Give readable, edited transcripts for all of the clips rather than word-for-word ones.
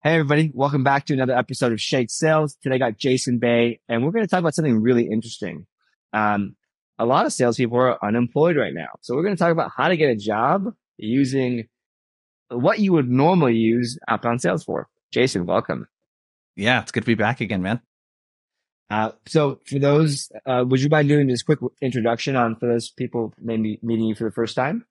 Hey everybody, welcome back to another episode of Shake Sales. Today I got Jason Bay, and we're going to talk about something really interesting. Um, a lot of salespeople are unemployed right now. So we're going to talk about how to get a job using what you would normally use outbound sales for. Jason, welcome. Yeah, it's good to be back again, man. So for those, would you mind doing this quick introduction for those people maybe meeting you for the first time?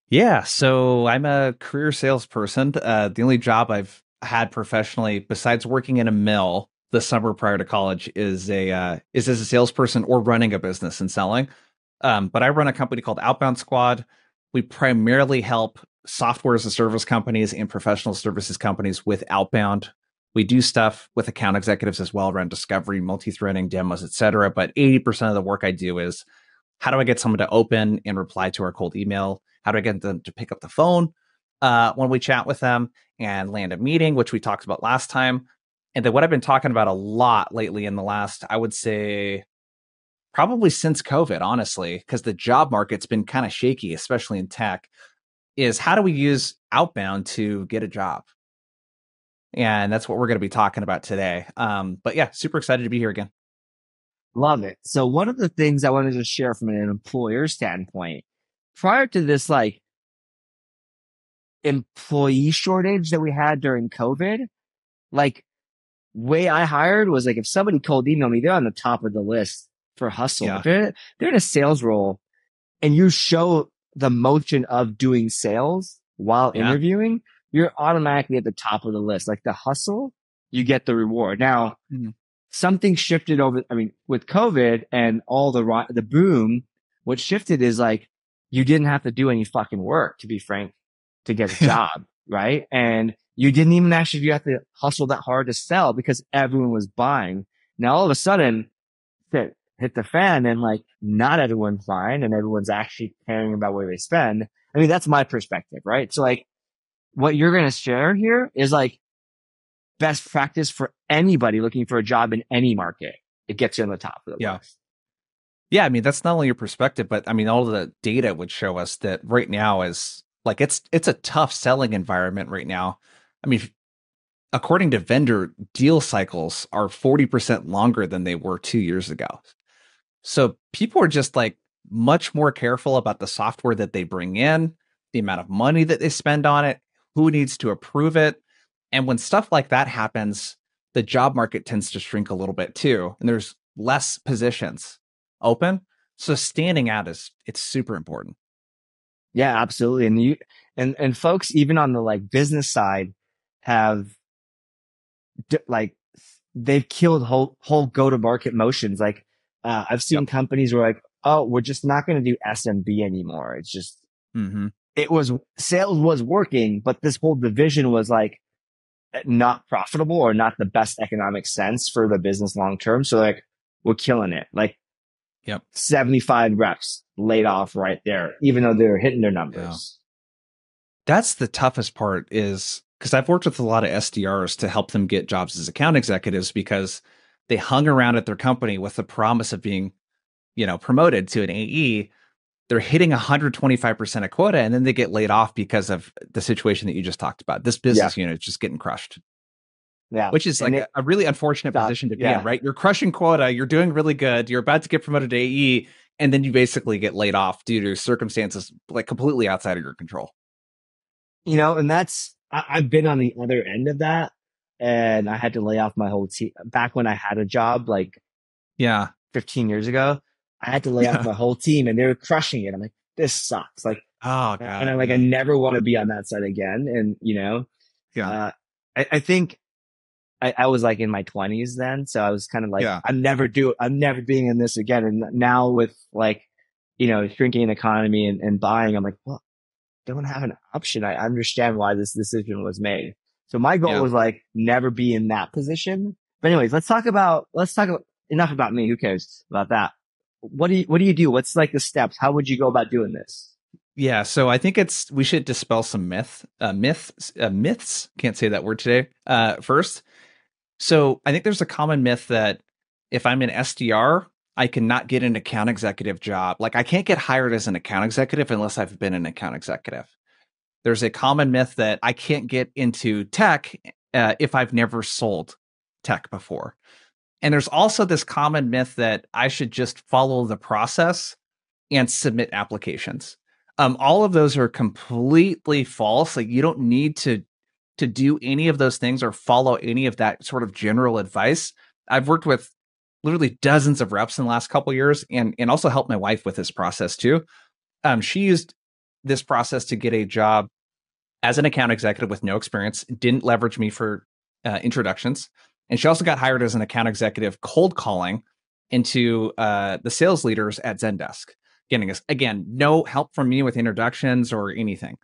Yeah, so I'm a career salesperson. The only job I've had professionally, besides working in a mill the summer prior to college, is as a salesperson or running a business and selling. But I run a company called Outbound Squad. We primarily help software as a service companies and professional services companies with outbound. We do stuff with account executives as well around discovery, multi-threading, demos, etc. But 80% of the work I do is how do I get someone to open and reply to our cold email? How do I get them to pick up the phone when we chat with them and land a meeting, which we talked about last time? And then what I've been talking about a lot lately in the last, I would say, probably since COVID, honestly, because the job market's been kind of shaky, especially in tech, is how do we use outbound to get a job? And that's what we're going to be talking about today. But yeah, super excited to be here again. Love it. So one of the things I wanted to share from an employer standpoint, prior to this, like employee shortage that we had during COVID, like way I hired was like if somebody cold emailed me, they're on the top of the list for hustle. If Yeah. they're in a sales role and you show the motion of doing sales while Yeah. interviewing, you're automatically at the top of the list. Like the hustle, you get the reward. Now, Mhm. something shifted over. I mean, with COVID and all the boom, what shifted is like you didn't have to do any fucking work, to be frank, to get a Yeah. job, right? And you didn't even actually you have to hustle that hard to sell because everyone was buying. Now all of a sudden, shit hit the fan, and like not everyone's buying, and everyone's actually caring about where they spend. I mean, that's my perspective, right? So like, what you're gonna share here is like best practice for anybody looking for a job in any market. It gets you on the top of the Yeah. list. Yeah, I mean that's not only your perspective, but I mean all of the data would show us that right now is like it's a tough selling environment right now. I mean, according to vendor, deal cycles are 40% longer than they were 2 years ago. So people are just like much more careful about the software that they bring in, the amount of money that they spend on it, who needs to approve it. And when stuff like that happens, the job market tends to shrink a little bit too. And there's less positions open. So standing out is it's super important. Yeah, absolutely. And folks, even on the like business side, have like they've killed whole go to market motions. Like I've seen Yep. companies where like, oh, we're just not going to do SMB anymore. It's just Mm-hmm. it was sales was working, but this whole division was like not profitable or not the best economic sense for the business long term. So like we're killing it. Like Yep. 75 reps laid off right there, even though they're hitting their Yeah. numbers. That's the toughest part is because I've worked with a lot of SDRs to help them get jobs as account executives because they hung around at their company with the promise of being, promoted to an AE. They're hitting 125% of quota and then they get laid off because of the situation that you just talked about. This Yeah. business unit is just getting crushed, Yeah. which is And like it a really unfortunate stopped. position to be in, Yeah. right? You're crushing quota, you're doing really good, you're about to get promoted to AE, and then you basically get laid off due to circumstances like completely outside of your control. And I've been on the other end of that, and I had to lay off my whole team back when I had a job like Yeah. 15 years ago. I had to lay off Yeah. my whole team and they were crushing it. I'm like, this sucks. Like, Oh and God. I'm like, I Yeah. never want to be on that side again. And, Yeah. uh, I think I was like in my 20s then. So I was kind of like, Yeah. I'm never being in this again. And now with like, shrinking economy and buying, I'm like, well, don't have an option. I understand why this decision was made. So my goal Yeah. was like never be in that position. But anyways, let's talk about enough about me. Who cares about that? What do you do? What's like the steps? How would you go about doing this? Yeah, so I think we should dispel some myths. Can't say that word today. First, so I think there's a common myth that if I'm an SDR, I cannot get an account executive job. Like I can't get hired as an account executive unless I've been an account executive. There's a common myth that I can't get into tech if I've never sold tech before. And there's also this common myth that I should just follow the process and submit applications. All of those are completely false. Like you don't need to do any of those things or follow any of that sort of general advice. I've worked with literally dozens of reps in the last couple of years, and also helped my wife with this process too. She used this process to get a job as an account executive with no experience, didn't leverage me for introductions. And she also got hired as an account executive cold calling into the sales leaders at Zendesk, getting us, again, no help from me with introductions or anything.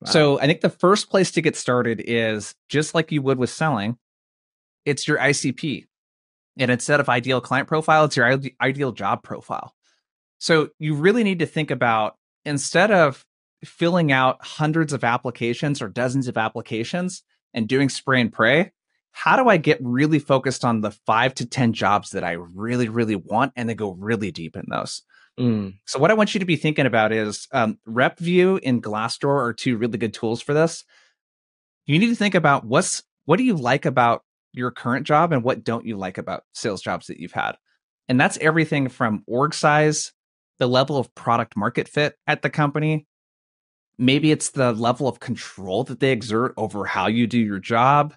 Wow. So I think the first place to get started is just like you would with selling, it's your ICP. And instead of ideal client profile, it's your ideal job profile. So you really need to think about, instead of filling out hundreds of applications or dozens of applications and doing spray and pray, how do I get really focused on the 5 to 10 jobs that I really, really want and then go really deep in those? So what I want you to be thinking about is RepView and Glassdoor are two really good tools for this. You need to think about what do you like about your current job and what don't you like about sales jobs that you've had. And that's everything from org size, the level of product market fit at the company. Maybe it's the level of control that they exert over how you do your job.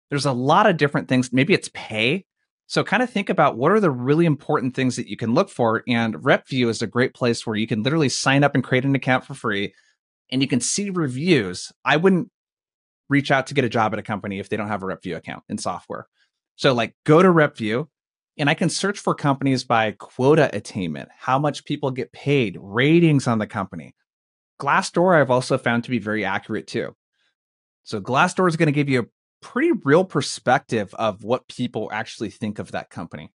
There's a lot of different things. Maybe it's pay. So kind of think about what are the really important things that you can look for. And RepView is a great place where you can literally sign up and create an account for free and you can see reviews. I wouldn't reach out to get a job at a company if they don't have a RepView account in software. So like go to RepView and I can search for companies by quota attainment, how much people get paid, ratings on the company. Glassdoor I've also found to be very accurate too. So Glassdoor is going to give you a pretty real perspective of what people actually think of that company.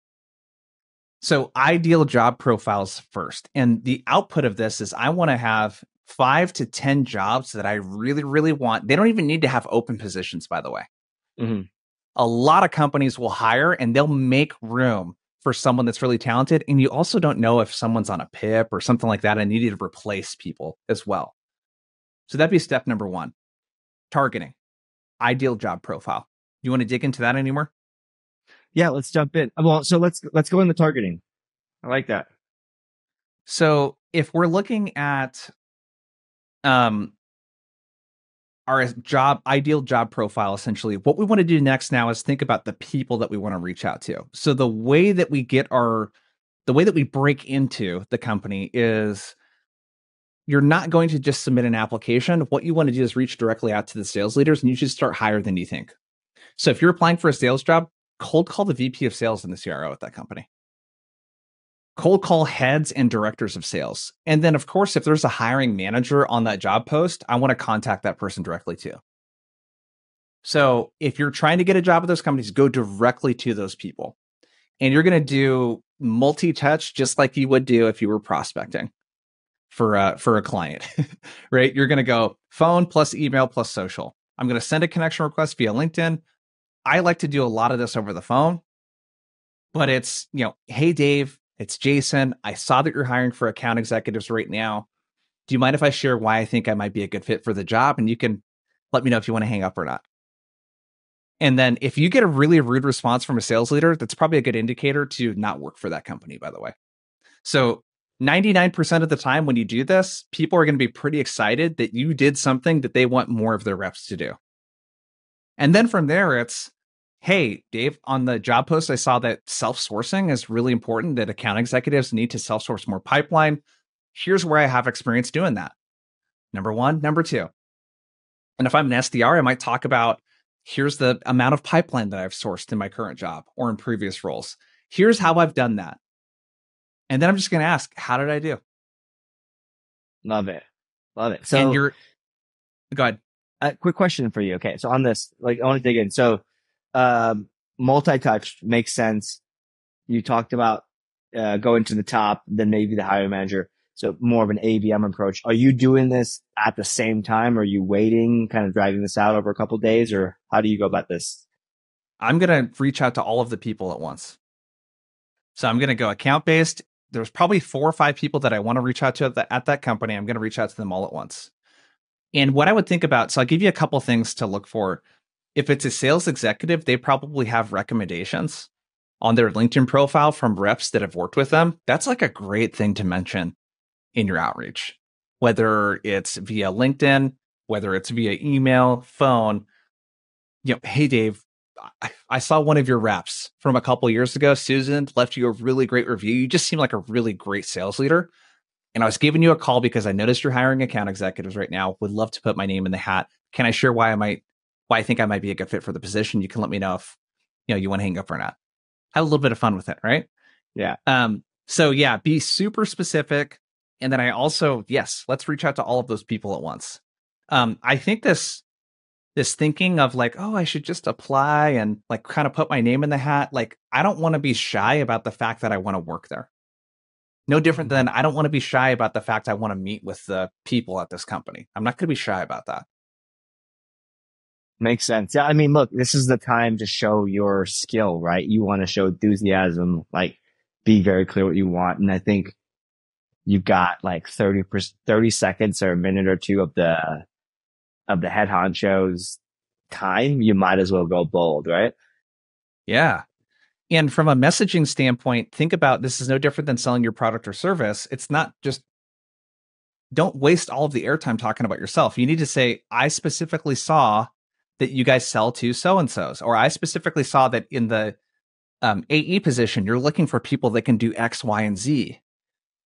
So ideal job profiles first. And the output of this is I want to have 5 to 10 jobs that I really, really want. They don't even need to have open positions, by the way. Mm-hmm. A lot of companies will hire and they'll make room for someone that's really talented. And you also don't know if someone's on a PIP or something like that and you need to replace people as well. So that'd be step number 1. Targeting. Ideal job profile. You want to dig into that anymore? Yeah, let's jump in. Well, so let's go in the targeting. I like that. So if we're looking at our ideal job profile, essentially, what we want to do next now is think about the people that we want to reach out to. So the way that we break into the company is you're not going to just submit an application. What you want to do is reach directly out to the sales leaders, and you should start higher than you think. So if you're applying for a sales job, cold call the VP of sales and the CRO at that company. Cold call heads and directors of sales. And then, of course, if there's a hiring manager on that job post, I want to contact that person directly too. So if you're trying to get a job at those companies, go directly to those people. And you're going to do multi-touch just like you would do if you were prospecting for a client, right? You're going to go phone plus email plus social. I'm going to send a connection request via LinkedIn. I like to do a lot of this over the phone, but it's, hey, Dave, it's Jason. I saw that you're hiring for account executives right now. Do you mind if I share why I think I might be a good fit for the job? And you can let me know if you want to hang up or not. And then if you get a really rude response from a sales leader, that's probably a good indicator to not work for that company, by the way. So 99% of the time when you do this, people are going to be pretty excited that you did something that they want more of their reps to do. And then from there, it's, hey, Dave, on the job post, I saw that self-sourcing is really important, that account executives need to self-source more pipeline. Here's where I have experience doing that. Number 1, number 2. And if I'm an SDR, I might talk about, here's the amount of pipeline that I've sourced in my current job or in previous roles. Here's how I've done that. And then I'm just going to ask, how did I do? Love it. Love it. So, and go ahead. A quick question for you. Okay. So on this, I want to dig in. So, multi-touch makes sense. You talked about, going to the top, then maybe the hiring manager. So more of an ABM approach. Are you doing this at the same time? Or are you waiting, kind of dragging this out over a couple of days, or how do you go about this? I'm going to reach out to all of the people at once. So I'm going to go account based. There's probably 4 or 5 people that I want to reach out to at that company. I'm going to reach out to them all at once. And what I would think about, so I'll give you a couple things to look for. if it's a sales executive, they probably have recommendations on their LinkedIn profile from reps that have worked with them. That's like a great thing to mention in your outreach, whether it's via LinkedIn, whether it's via email, phone. Hey, Dave, I saw one of your reps from a couple years ago. Susan left you a really great review. You just seem like a really great sales leader. And I was giving you a call because I noticed you're hiring account executives right now. Would love to put my name in the hat. Can I share why I think I might be a good fit for the position? You can let me know if you want to hang up or not. Have a little bit of fun with it, right? Yeah. So yeah, be super specific. And then I also, yes, let's reach out to all of those people at once. I think this thinking of like, oh, I should just apply and like kind of put my name in the hat. Like, I don't want to be shy about the fact that I want to work there. No different than I don't want to be shy about the fact I want to meet with the people at this company. I'm not going to be shy about that. Makes sense. Yeah. I mean, look, this is the time to show your skill, right? You want to show enthusiasm, like be very clear what you want. And I think you've got like 30 seconds or a minute or two of the head honcho's time. You might as well go bold, right? Yeah. And from a messaging standpoint, think about this is no different than selling your product or service. It's not just don't waste all of the airtime talking about yourself. You need to say, I specifically saw that you guys sell to so and so's, or I specifically saw that in the AE position, you're looking for people that can do X, Y, and Z.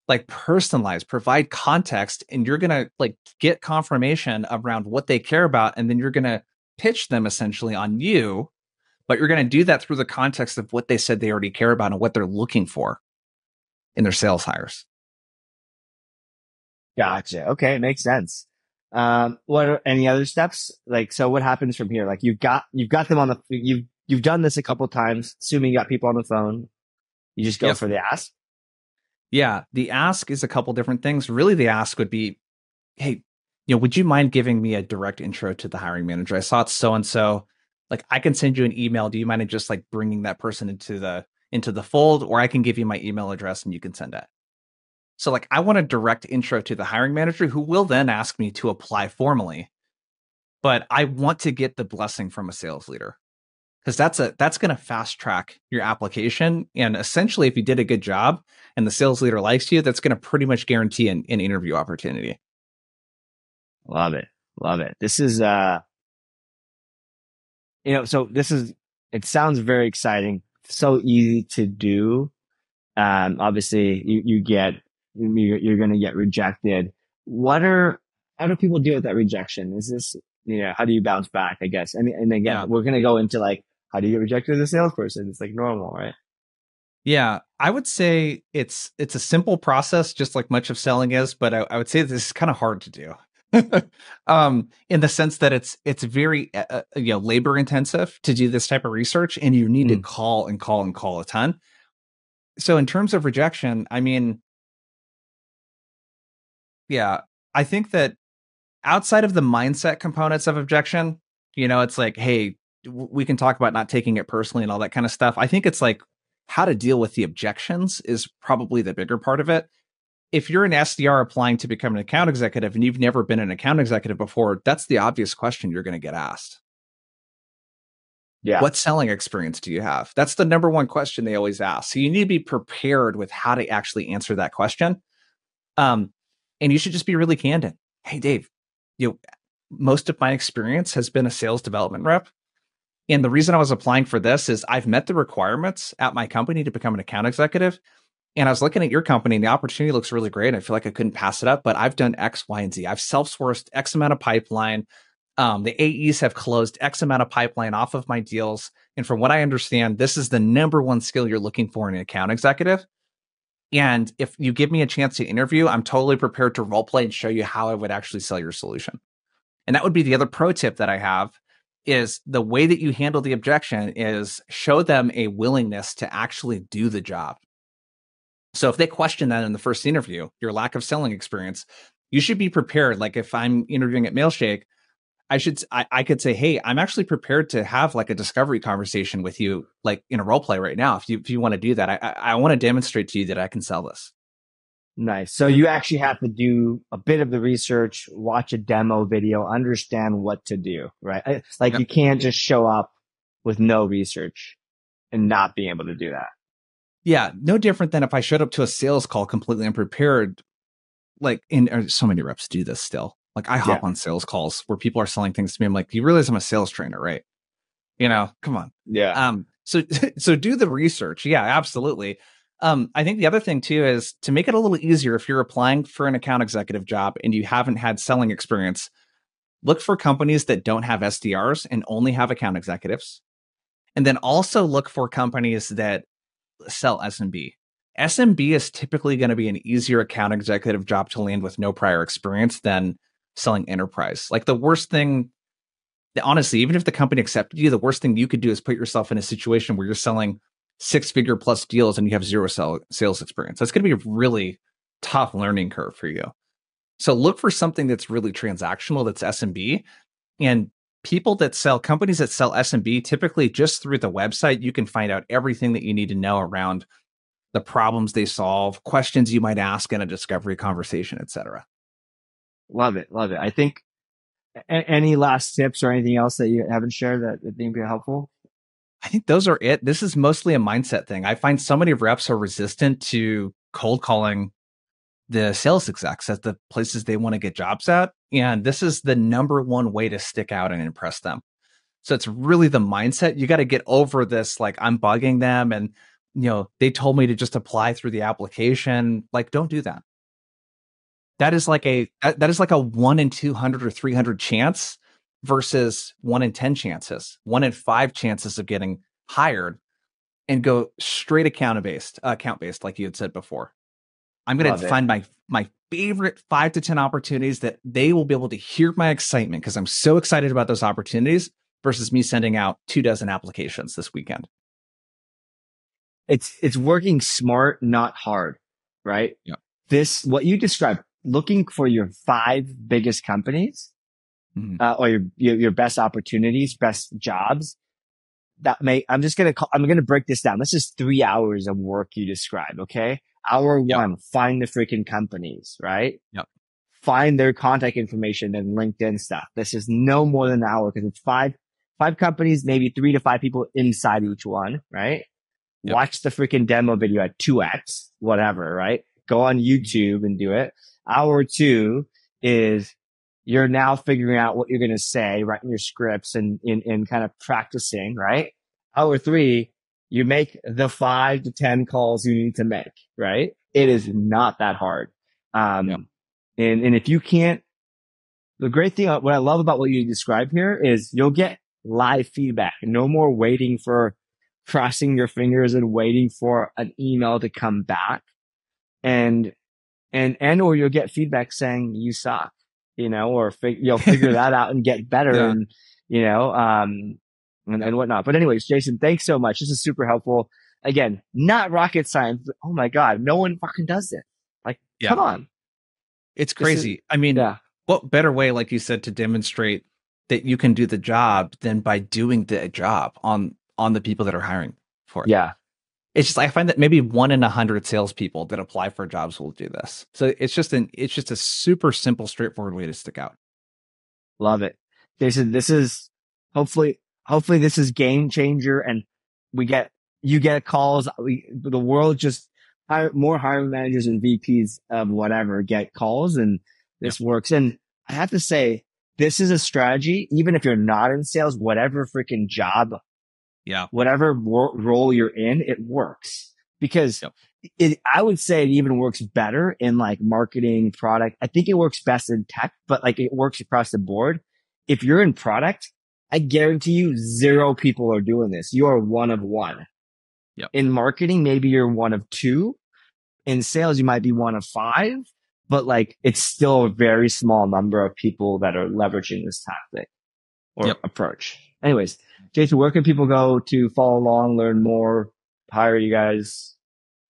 Like personalize, provide context, and you're going to like get confirmation around what they care about. And then you're going to pitch them essentially on you, but you're going to do that through the context of what they said they already care about and what they're looking for in their sales hires. Gotcha. Okay. Makes sense. What are any other steps? Like, so what happens from here? Like you've got them on you've done this a couple times, assuming you got people on the phone. You just go Yep. for the ask. Yeah. The ask is a couple different things. Really, the ask would be, hey, would you mind giving me a direct intro to the hiring manager? I saw it's so and so. Like, I can send you an email. Do you mind just like bringing that person into the fold, or I can give you my email address and you can send it. So, like, I want a direct intro to the hiring manager who will then ask me to apply formally. But I want to get the blessing from a sales leader because that's going to fast track your application. And essentially, if you did a good job and the sales leader likes you, that's going to pretty much guarantee an interview opportunity. Love it. Love it. This is, so it sounds very exciting. So easy to do. Obviously you're going to get rejected. How do people deal with that rejection? Is this, how do you bounce back, I guess? I mean, and again, Yeah. we're going to go into like, how do you get rejected as a salesperson? It's like normal, right? Yeah, I would say it's a simple process, just like much of selling is, but I would say this is kind of hard to do. In the sense that it's very labor intensive to do this type of research, and you need to call and call and call a ton. So in terms of rejection, I mean, yeah, I think that outside of the mindset components of objection, it's like, hey, we can talk about not taking it personally and all that kind of stuff. I think it's like how to deal with the objections is probably the bigger part of it. If you're an SDR applying to become an account executive and you've never been an account executive before, that's the obvious question you're going to get asked. Yeah. What selling experience do you have? That's the number one question they always ask. So you need to be prepared with how to actually answer that question. And you should just be really candid. Hey, Dave, most of my experience has been a sales development rep. And the reason I was applying for this is I've met the requirements at my company to become an account executive. And I was looking at your company and the opportunity looks really great. I feel like I couldn't pass it up, but I've done X, Y, and Z. I've self-sourced X amount of pipeline. The AEs have closed X amount of pipeline off of my deals. And from what I understand, this is the number one skill you're looking for in an account executive. And if you give me a chance to interview, I'm totally prepared to role play and show you how I would actually sell your solution. And that would be the other pro tip that I have is the way that you handle the objection is show them a willingness to actually do the job. So if they question that in the first interview, your lack of selling experience, you should be prepared. Like if I'm interviewing at Mailshake, I could say, hey, I'm actually prepared to have like a discovery conversation with you, like in a role play right now. If you want to do that, I want to demonstrate to you that I can sell this. Nice. So you actually have to do a bit of the research, watch a demo video, understand what to do, right? Like Yep. you can't just show up with no research and not being able to do that. Yeah, no different than if I showed up to a sales call completely unprepared. Like, so many reps do this still. Like, I Yeah. hop on sales calls where people are selling things to me. I'm like, you realize I'm a sales trainer, right? Come on. Yeah. So so do the research. Yeah, absolutely. I think the other thing too is to make it a little easier if you're applying for an account executive job and you haven't had selling experience, look for companies that don't have SDRs and only have account executives. And then also look for companies that sell SMB. SMB is typically going to be an easier account executive job to land with no prior experience than selling enterprise. Like the worst thing, honestly, even if the company accepted you, the worst thing you could do is put yourself in a situation where you're selling six-figure plus deals and you have zero sales experience. That's going to be a really tough learning curve for you. So look for something that's really transactional, that's SMB. And people that sell, companies that sell SMB, typically just through the website, you can find out everything that you need to know around the problems they solve, questions you might ask in a discovery conversation, etc. Love it. Love it. I think any last tips or anything else that you haven't shared that think would be helpful? I think those are it. This is mostly a mindset thing. I find so many reps are resistant to cold calling the sales execs at the places they want to get jobs at. And this is the number one way to stick out and impress them. So it's really the mindset. You got to get over this, like, I'm bugging them and, they told me to just apply through the application. Like, don't do that. That is like a 1 in 200 or 300 chance versus 1 in 10 chances, 1 in 5 chances of getting hired, and go straight account based, like you had said before. I'm going to Love it. find my favorite 5 to 10 opportunities that they will be able to hear my excitement because I'm so excited about those opportunities versus me sending out 24 applications this weekend. It's working smart, not hard, right? Yeah. This, what you described, looking for your 5 biggest companies, Mm-hmm. or your best opportunities, best jobs. I'm going to break this down. This is 3 hours of work you described. Okay. Hour Yep. one, find the freaking companies, right? Yep. Find their contact information and LinkedIn stuff. This is no more than an hour because it's five companies, maybe 3 to 5 people inside each one, right? Yep. Watch the freaking demo video at 2x, whatever, right? Go on YouTube and do it. Hour two is you're now figuring out what you're going to say, writing your scripts and kind of practicing, right? Hour three, you make the 5 to 10 calls you need to make, right? It is not that hard. Yep. And if you can't, the great thing, what I love about what you described here is you'll get live feedback. No more waiting for crossing your fingers and waiting for an email to come back. And or you'll get feedback saying you suck, or you'll figure that out and get better Yeah. and, and whatnot. But anyways, Jason, thanks so much. This is super helpful. Again, not rocket science, but oh my God, no one fucking does it. Like, Yeah. come on. It's crazy. I mean, yeah. What better way, like you said, to demonstrate that you can do the job than by doing the job on the people that are hiring for it? Yeah. It's just, I find that maybe 1 in 100 salespeople that apply for jobs will do this. So it's just a super simple, straightforward way to stick out. Love it. Jason, this is hopefully this is game changer and you get calls. The world just more hiring managers and VPs of whatever get calls and this works. And I have to say, this is a strategy, even if you're not in sales, whatever freaking job, whatever role you're in, it works because I would say it even works better in like marketing, product. I think it works best in tech, but like it works across the board. If you're in product, I guarantee you 0 people are doing this. You are one of one. In marketing, maybe you're one of 2. In sales, you might be one of 5, but like it's still a very small number of people that are leveraging this tactic or approach. Anyways, Jason, where can people go to follow along, learn more, hire you guys?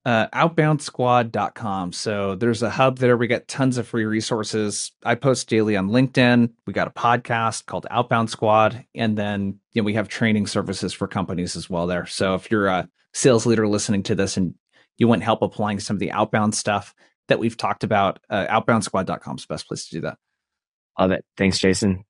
Outboundsquad.com. So there's a hub there. We got tons of free resources. I post daily on LinkedIn. We got a podcast called Outbound Squad. And then we have training services for companies as well there. So if you're a sales leader listening to this and you want help applying some of the outbound stuff, that we've talked about, outboundsquad.com is the best place to do that. Love it. Thanks, Jason.